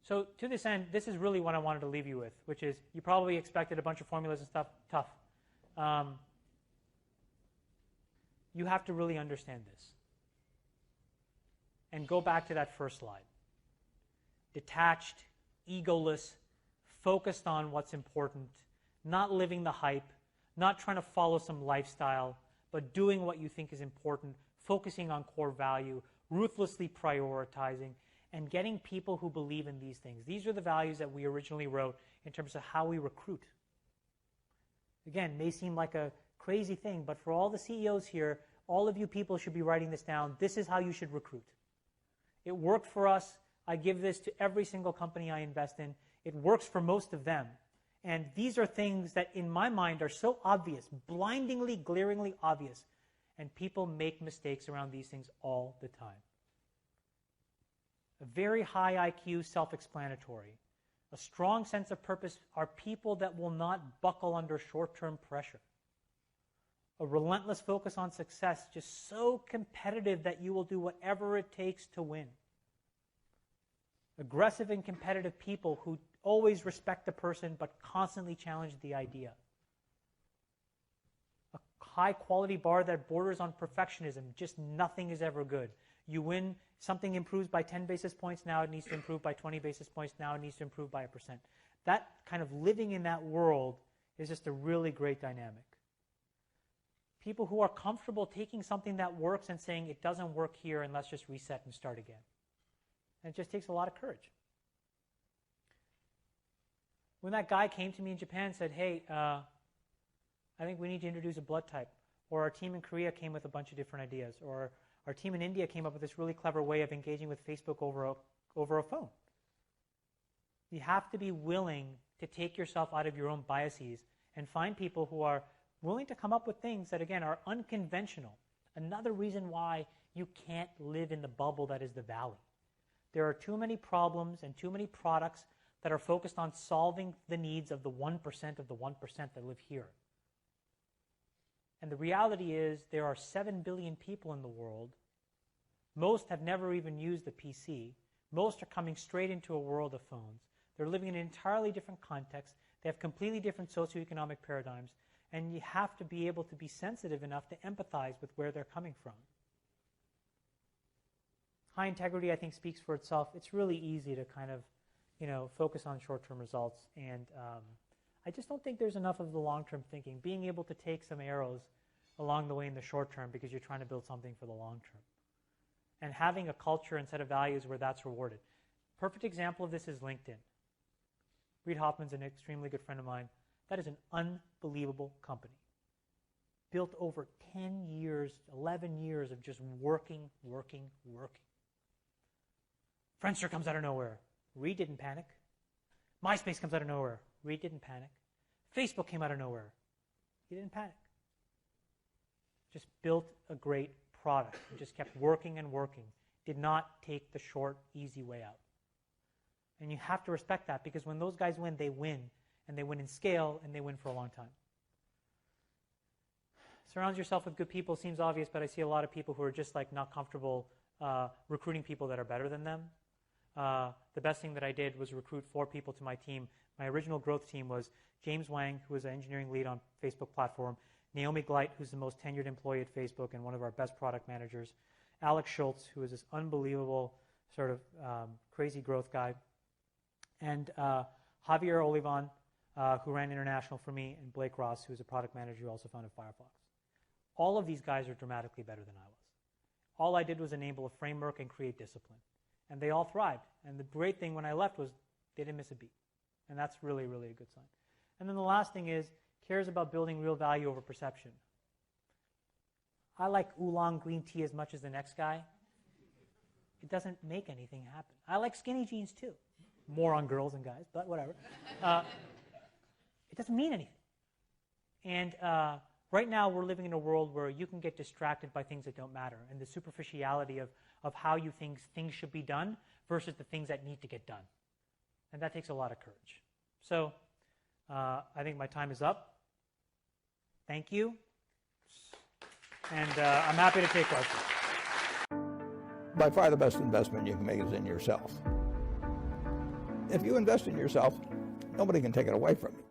So to this end, this is really what I wanted to leave you with, which is you probably expected a bunch of formulas and stuff. Tough. You have to really understand this. And go back to that first slide. Detached, egoless, focused on what's important, not living the hype, not trying to follow some lifestyle, but doing what you think is important, focusing on core value, ruthlessly prioritizing, and getting people who believe in these things. These are the values that we originally wrote in terms of how we recruit. Again, may seem like a crazy thing, but for all the CEOs here, all of you people should be writing this down. This is how you should recruit. It worked for us. I give this to every single company I invest in. It works for most of them. And these are things that, in my mind, are so obvious, blindingly, glaringly obvious. And people make mistakes around these things all the time. A very high IQ, self-explanatory. A strong sense of purpose are people that will not buckle under short-term pressure. A relentless focus on success, just so competitive that you will do whatever it takes to win. Aggressive and competitive people who always respect the person but constantly challenge the idea. A high-quality bar that borders on perfectionism, just nothing is ever good. You win, something improves by 10 basis points, now it needs to improve by 20 basis points, now it needs to improve by 1%. That kind of living in that world is just a really great dynamic. People who are comfortable taking something that works and saying it doesn't work here and let's just reset and start again. And it just takes a lot of courage. When that guy came to me in Japan and said, hey, I think we need to introduce a blood type, or our team in Korea came with a bunch of different ideas, or our team in India came up with this really clever way of engaging with Facebook over a phone. You have to be willing to take yourself out of your own biases and find people who are willing to come up with things that, again, are unconventional. Another reason why you can't live in the bubble that is the valley. There are too many problems and too many products that are focused on solving the needs of the 1% of the 1% that live here. And the reality is there are 7 billion people in the world. Most have never even used a PC. Most are coming straight into a world of phones. They're living in an entirely different context. They have completely different socioeconomic paradigms. And you have to be able to be sensitive enough to empathize with where they're coming from. High integrity, I think, speaks for itself. It's really easy to kind of, focus on short-term results. And I just don't think there's enough of the long-term thinking. Being able to take some arrows along the way in the short term because you're trying to build something for the long term. And having a culture and set of values where that's rewarded. Perfect example of this is LinkedIn. Reid Hoffman's an extremely good friend of mine. That is an unbelievable company. Built over 10 years, 11 years of just working. Friendster comes out of nowhere. Reid didn't panic. MySpace comes out of nowhere. Reid didn't panic. Facebook came out of nowhere. He didn't panic. Just built a great product. He just kept working and working. Did not take the short, easy way out. And you have to respect that because when those guys win, they win. And they win in scale, and they win for a long time. Surround yourself with good people seems obvious, but I see a lot of people who are just not comfortable recruiting people that are better than them. The best thing that I did was recruit 4 people to my team. My original growth team was James Wang, who was an engineering lead on Facebook platform, Naomi Gleit, who's the most tenured employee at Facebook and one of our best product managers, Alex Schultz, who is this unbelievable sort of crazy growth guy, and Javier Olivan, who ran international for me, and Blake Ross, who is a product manager who also founded Firefox. All of these guys are dramatically better than I was. All I did was enable a framework and create discipline. And they all thrived. And the great thing when I left was they didn't miss a beat. And that's really, really a good sign. And then the last thing is, cares about building real value over perception. I like oolong green tea as much as the next guy. It doesn't make anything happen. I like skinny jeans too. More on girls and guys, but whatever. It doesn't mean anything. And right now we're living in a world where you can get distracted by things that don't matter and the superficiality of how you think things should be done versus the things that need to get done. And that takes a lot of courage. So I think my time is up. Thank you. And I'm happy to take questions. By far the best investment you can make is in yourself. If you invest in yourself, nobody can take it away from you.